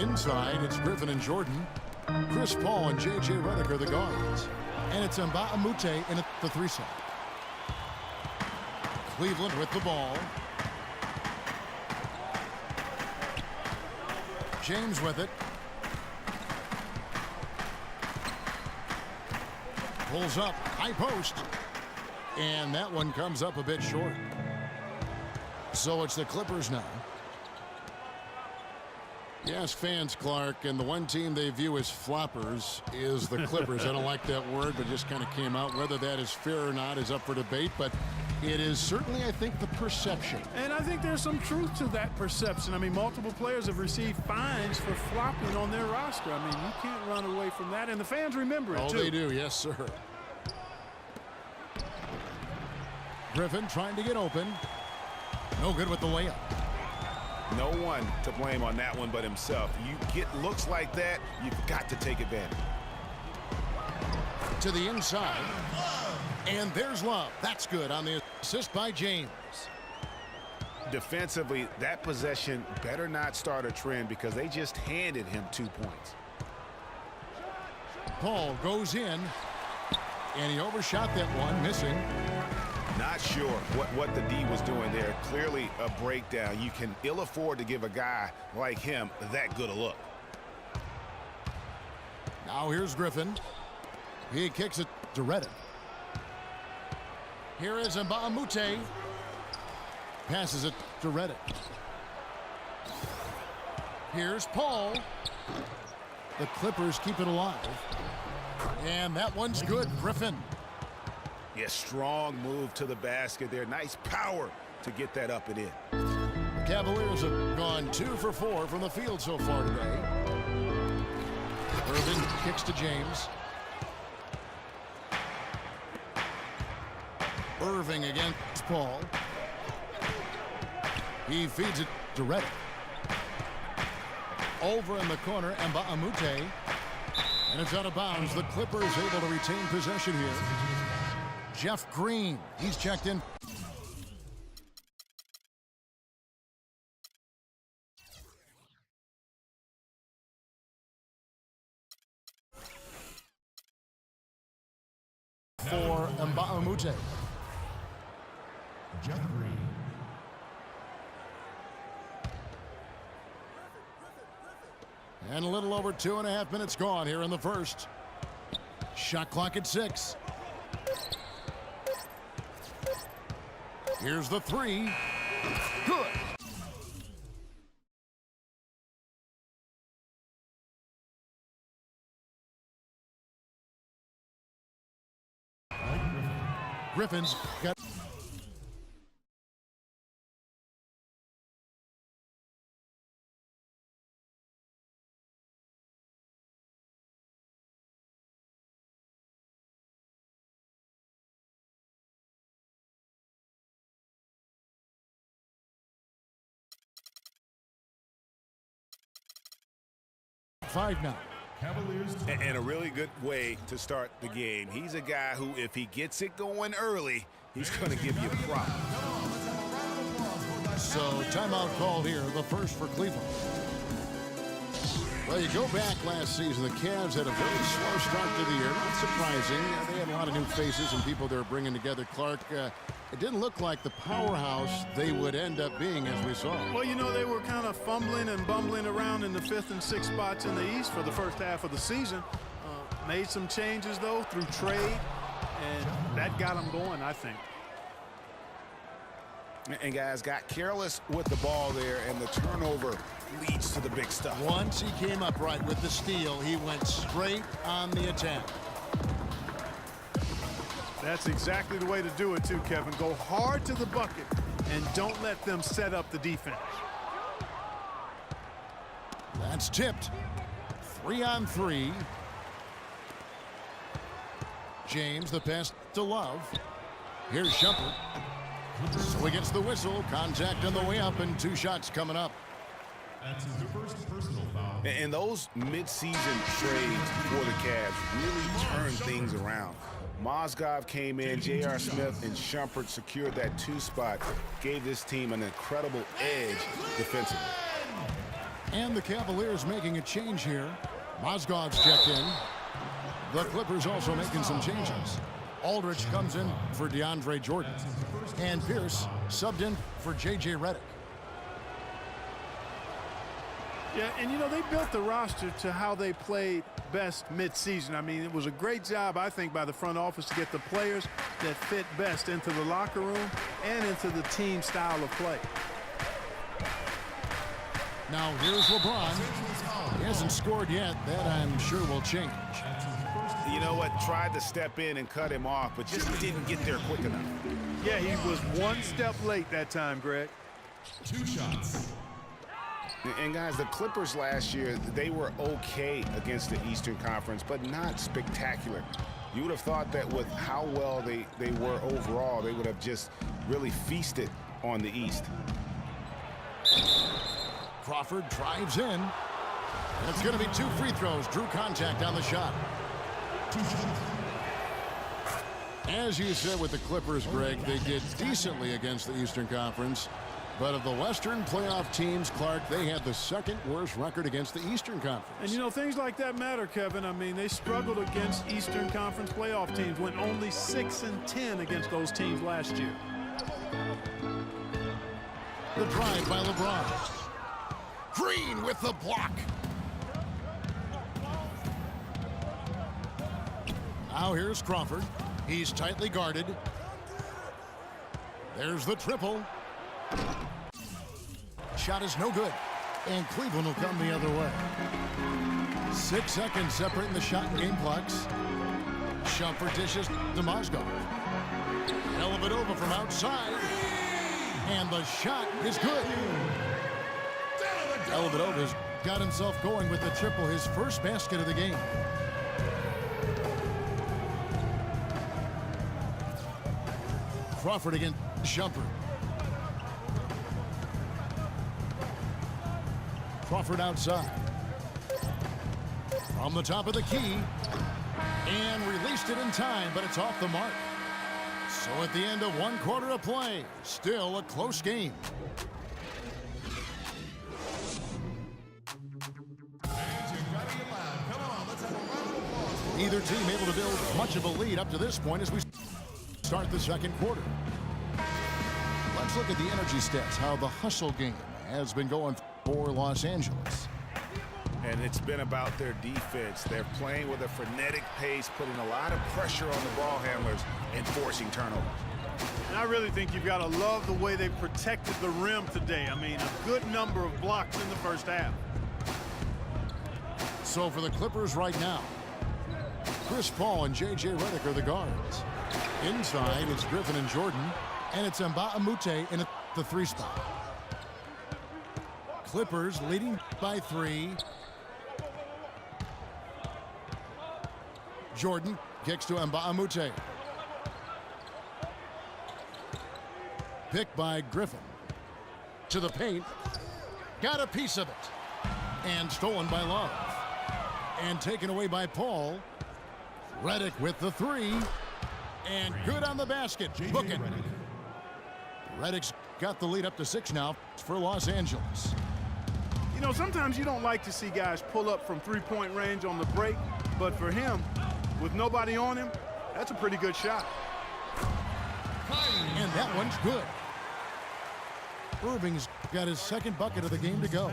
Inside, it's Griffin and Jordan. Chris Paul and J.J. Redick are the guards. And it's Mbah a Moute in at the 3 side. Cleveland with the ball. James with it. Pulls up, high post. And that one comes up a bit short. So it's the Clippers now. Yes, fans, Clark, and the one team they view as floppers is the Clippers. I don't like that word, but just kind of came out. Whether that is fair or not is up for debate, but it is certainly, I think, the perception. And I think there's some truth to that perception. I mean, multiple players have received fines for flopping on their roster. I mean, you can't run away from that, and the fans remember it, too. Oh, they do, yes, sir. Griffin trying to get open. No good with the layup. No one to blame on that one but himself. You get looks like that, you've got to take advantage. To the inside. And there's Love. That's good on the assist by James. Defensively, that possession better not start a trend because they just handed him 2 points. Paul goes in. And he overshot that one, missing. Not sure what the D was doing there. Clearly a breakdown. You can ill afford to give a guy like him that good a look. Now here's Griffin. He kicks it to Redick. Here is Mbah a Moute. Passes it to Redick. Here's Paul. The Clippers keep it alive. And that one's good. Griffin. Yes, strong move to the basket there. Nice power to get that up and in. The Cavaliers have gone 2 for 4 from the field so far today. Irvin kicks to James. Irving against Paul. He feeds it to Redick. Over in the corner, Mbah a Moute. And it's out of bounds. The Clippers able to retain possession here. Jeff Green, he's checked in. For Mbah a Moute. Jeff Green. And a little over 2.5 minutes gone here in the first. Shot clock at 6. Here's the 3. Good. Griffin's got. Five now. Cavaliers. And a really good way to start the game. He's a guy who, if he gets it going early, he's going to give you a problem. So timeout called here, the first for Cleveland. Well, you go back last season, the Cavs had a very slow start to the year. Not surprising. They had a lot of new faces and people they were bringing together. Clark, it didn't look like the powerhouse they would end up being, as we saw. Well, you know, they were kind of fumbling and bumbling around in the 5th and 6th spots in the East for the first half of the season. Made some changes, though, through trade, and that got them going, I think. And guys got careless with the ball there, and the turnover leads to the big stuff. Once he came up right with the steal, he went straight on the attack. That's exactly the way to do it, too, Kevin. Go hard to the bucket and don't let them set up the defense. That's tipped. 3-on-3. James, the pass to Love. Here's Shumpert. So he gets the whistle. Contact on the way up, and 2 shots coming up. That's his first personal foul. And those mid-season trades for the Cavs really turned things around. Mozgov came in, J.R. Smith and Shumpert secured that 2 spot, gave this team an incredible edge defensively. And the Cavaliers making a change here. Mozgov's checked in. The Clippers also making some changes. Aldridge comes in for DeAndre Jordan. And Pierce subbed in for J.J. Redick. Yeah, and you know, they built the roster to how they played best mid-season. I mean, it was a great job, I think, by the front office to get the players that fit best into the locker room and into the team style of play. Now here's LeBron. He hasn't scored yet. That I'm sure will change. You know what? Tried to step in and cut him off, but just didn't get there quick enough. Yeah, he was one step late that time, Greg. 2 shots. And guys, the Clippers last year, they were okay against the Eastern Conference, but not spectacular. You would have thought that with how well they were overall, they would have just really feasted on the East. Crawford drives in. And it's going to be 2 free throws. Drew contact on the shot. 2 shots. As you said with the Clippers, Greg, they did decently against the Eastern Conference. But of the Western playoff teams, Clark, they had the 2nd worst record against the Eastern Conference. And, you know, things like that matter, Kevin. I mean, they struggled against Eastern Conference playoff teams, went only 6-10 against those teams last year. The drive by LeBron. Green with the block. Now here's Crawford. He's tightly guarded. There's the triple. Shot is no good. And Cleveland will come the other way. 6 seconds separating the shot and game clocks. Shumpert dishes to Mozgov. Dellavedova from outside. And the shot is good. Dellavedova's got himself going with the triple, his first basket of the game. Crawford against Shumpert. Crawford outside. From the top of the key. And released it in time, but it's off the mark. So at the end of 1 quarter of play, still a close game. Neither team able to build much of a lead up to this point as we start the 2nd quarter. Let's look at the energy stats, how the hustle game has been going for Los Angeles. And it's been about their defense. They're playing with a frenetic pace, putting a lot of pressure on the ball handlers and forcing turnovers. And I really think you've got to love the way they protected the rim today. I mean, a good number of blocks in the first half. So for the Clippers right now, Chris Paul and J.J. Redick are the guards. Inside, it's Griffin and Jordan, and it's Mbah a Moute in the 3 spot. Clippers leading by 3. Jordan kicks to Mbah a Moute. Picked by Griffin. To the paint. Got a piece of it. And stolen by Love. And taken away by Paul. Redick with the 3. And good on the basket. Booking. Redick's got the lead up to 6 now for Los Angeles. You know, sometimes you don't like to see guys pull up from 3-point range on the break, but for him, with nobody on him, that's a pretty good shot. And that one's good. Irving's got his 2nd bucket of the game to go.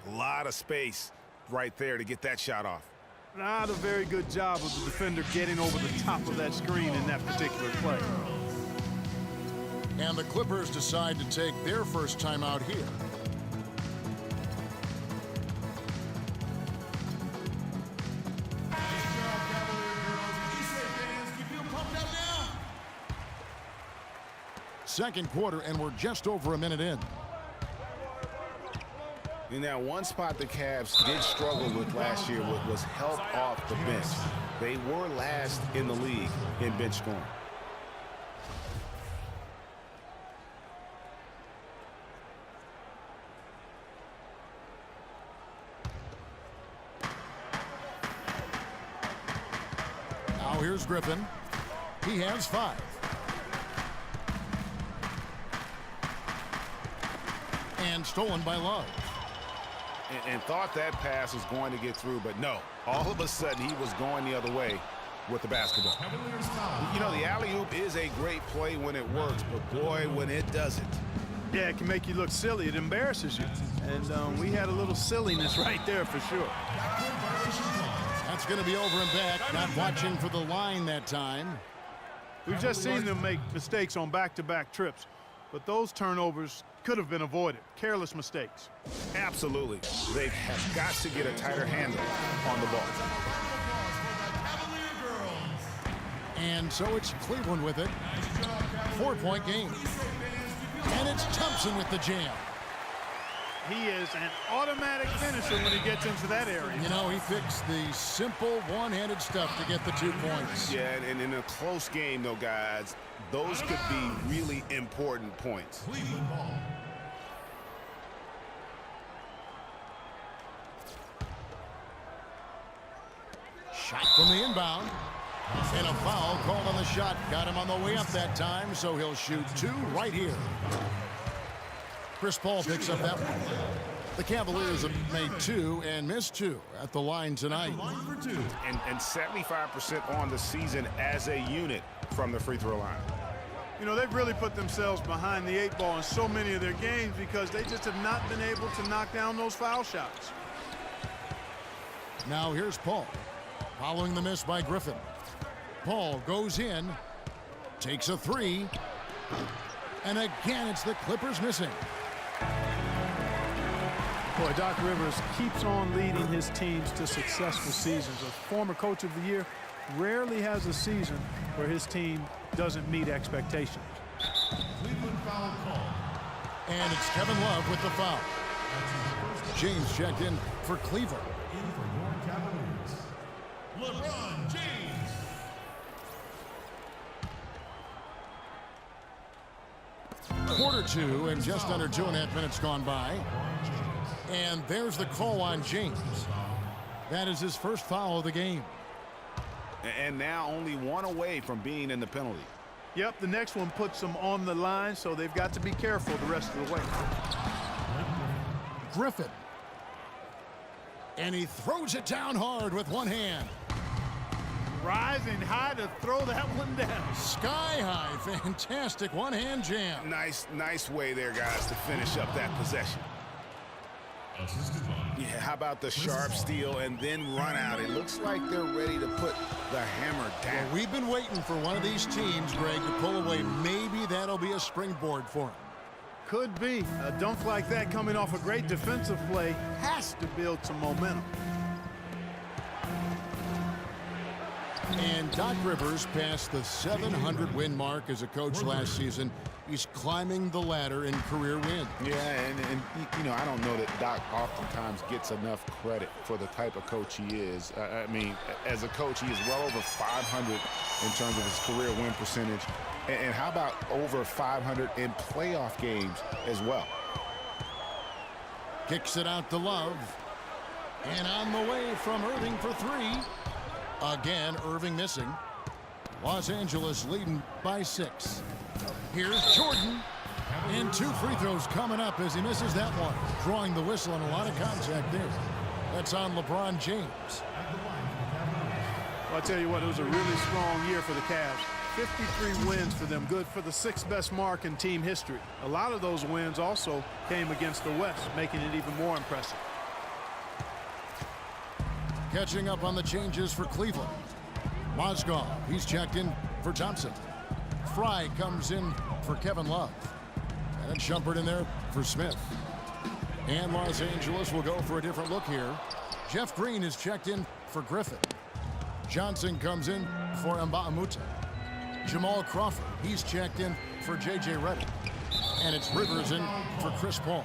A lot of space right there to get that shot off. Not a very good job of the defender getting over the top of that screen in that particular play. And the Clippers decide to take their first timeout here. Second quarter, and we're just over a minute in. In that one spot the Cavs did struggle with last year was help off the bench. They were last in the league in bench scoring. Now here's Griffin. He has 5. And stolen by Love. and thought that pass was going to get through, but no. All of a sudden, he was going the other way with the basketball. You know, the alley-oop is a great play when it works, but boy, when it doesn't. Yeah, it can make you look silly. It embarrasses you. And we had a little silliness right there for sure. That's going to be over and back. Not watching for the line that time. We've just seen them make mistakes on back-to-back trips, but those turnovers could have been avoided. Careless mistakes. Absolutely. They have got to get a tighter handle on the ball. And so it's Cleveland with it. 4-point game. And it's Thompson with the jam. He is an automatic finisher when he gets into that area. You know, he picks the simple one-handed stuff to get the 2 points. Yeah, and in a close game, though, guys, those could be really important points. Cleveland ball. Shot from the inbound. And a foul called on the shot. Got him on the way up that time, so he'll shoot 2 right here. Chris Paul picks up that one. The Cavaliers have made 2 and missed 2 at the line tonight. And 75% on the season as a unit from the free throw line. You know, they've really put themselves behind the 8 ball in so many of their games because they just have not been able to knock down those foul shots. Now here's Paul, following the miss by Griffin. Paul goes in, takes a 3, and again it's the Clippers missing. Boy, Doc Rivers keeps on leading his teams to successful seasons. A former coach of the year rarely has a season where his team doesn't meet expectations. Cleveland foul call. And it's Kevin Love with the foul. James checked in for Cleveland. In for your Cavaliers, LeBron James. Quarter 2 and just under 2.5 minutes gone by. And there's the call on James. That is his first foul of the game. And now only 1 away from being in the penalty. Yep, the next one puts them on the line, so they've got to be careful the rest of the way. Griffin. And he throws it down hard with one hand. Rising high to throw that one down. Sky high. Fantastic one-hand jam. Nice way there, guys, to finish up that possession. Yeah, how about the sharp steal and then run out? It looks like they're ready to put the hammer down. Well, we've been waiting for one of these teams, Greg, to pull away. Maybe that'll be a springboard for him. Could be. A dunk like that coming off a great defensive play has to build some momentum. And Doc Rivers passed the 700-win mark as a coach last season. He's climbing the ladder in career wins. Yeah, and you know, I don't know that Doc oftentimes gets enough credit for the type of coach he is. I mean, as a coach, he is well over 500 in terms of his career win percentage. And how about over 500 in playoff games as well? Kicks it out to Love. And on the way from Irving for 3. Again, Irving missing. Los Angeles leading by 6. Here's Jordan. And 2 free throws coming up as he misses that one. Drawing the whistle and a lot of contact there. That's on LeBron James. Well, I tell you what, it was a really strong year for the Cavs. 53 wins for them, good for the 6th best mark in team history. A lot of those wins also came against the West, making it even more impressive. Catching up on the changes for Cleveland. Mozgov, he's checked in for Thompson. Fry comes in for Kevin Love. And it's Shumpert in there for Smith. And Los Angeles will go for a different look here. Jeff Green is checked in for Griffin. Johnson comes in for Mba'amoute. Jamal Crawford, he's checked in for J.J. Redick. And it's Rivers in for Chris Paul.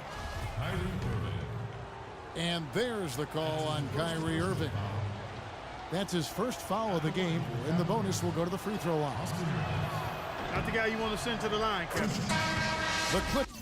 And there's the call on Kyrie Irving. That's his first foul of the game, and the bonus will go to the free throw line. Not the guy you want to send to the line, Kevin. The Clippers.